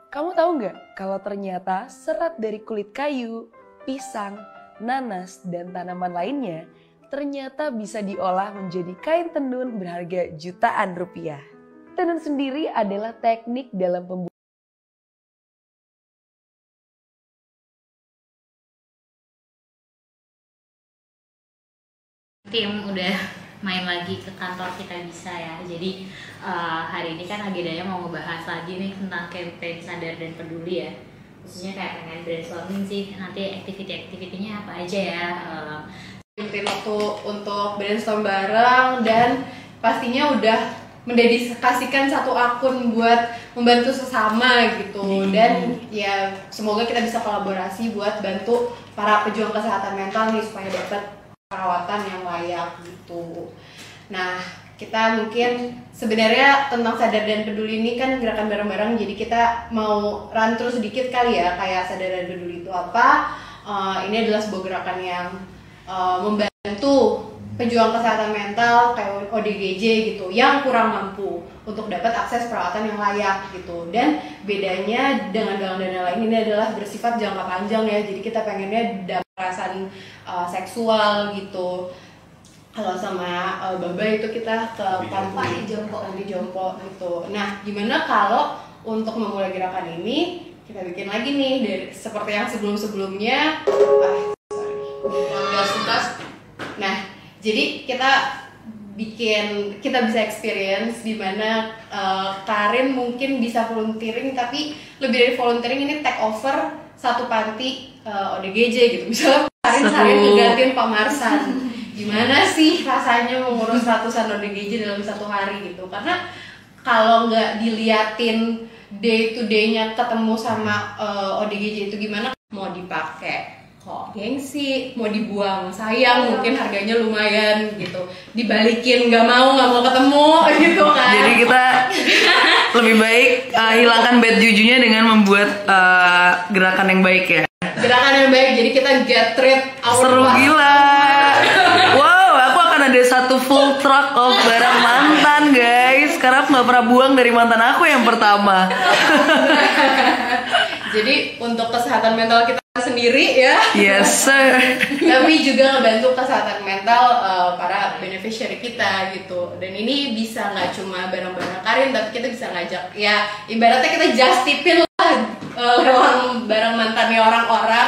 Kamu tahu nggak kalau ternyata serat dari kulit kayu, pisang, nanas, dan tanaman lainnya ternyata bisa diolah menjadi kain tenun berharga jutaan rupiah. Tenun sendiri adalah teknik dalam pembuatan tim udah main lagi ke kantor Kita Bisa ya. Jadi hari ini kan agendanya mau ngebahas lagi nih tentang campaign sadar dan peduli ya. Khususnya kayak pengen brainstorming sih nanti aktivitinya apa aja ya. Mungkin waktu untuk brainstorm bareng dan pastinya udah mendedikasikan satu akun buat membantu sesama gitu. Dan ya semoga kita bisa kolaborasi buat bantu para pejuang kesehatan mental nih supaya dapat perawatan yang layak gitu. Nah, kita mungkin sebenarnya tentang sadar dan peduli ini kan gerakan bareng-bareng, jadi kita mau run through sedikit kali ya, kayak sadar dan peduli itu apa. Ini adalah sebuah gerakan yang membantu pejuang kesehatan mental kayak ODGJ gitu yang kurang mampu untuk dapat akses perawatan yang layak gitu. Dan bedanya dengan dana lain ini adalah bersifat jangka panjang ya, jadi kita pengennya dapat perasaan seksual gitu. Kalau sama Baba itu kita ke panti jompo gitu. Nah, gimana kalau untuk memulai gerakan ini kita bikin lagi nih dari seperti yang sebelum-sebelumnya. Nah, jadi kita bisa experience di mana Karin mungkin bisa volunteering, tapi lebih dari volunteering ini take over satu panti ODGJ gitu. Misalnya Karin ngegantiin Pak Marsan. Gimana sih rasanya mengurus ratusan ODGJ dalam satu hari gitu? Karena kalau nggak diliatin day to day-nya ketemu sama ODGJ itu gimana, mau dipakai kok gengsi, mau dibuang sayang, mungkin harganya lumayan gitu, dibalikin nggak mau ketemu gitu kan. Jadi kita lebih baik hilangkan bad jujunya dengan membuat gerakan yang baik ya. Gerakan yang baik, jadi kita get rid our Seru gila. Wow, aku akan ada satu full truck of barang mantan guys. Karena aku nggak pernah buang dari mantan aku yang pertama. Jadi untuk kesehatan mental kita sendiri ya. Yes sir. Tapi juga ngebantu kesehatan mental para beneficiary kita gitu. Dan ini bisa nggak cuma barang-barang Karin, tapi kita bisa ngajak ya ibaratnya kita just tipin lah barang mantannya orang-orang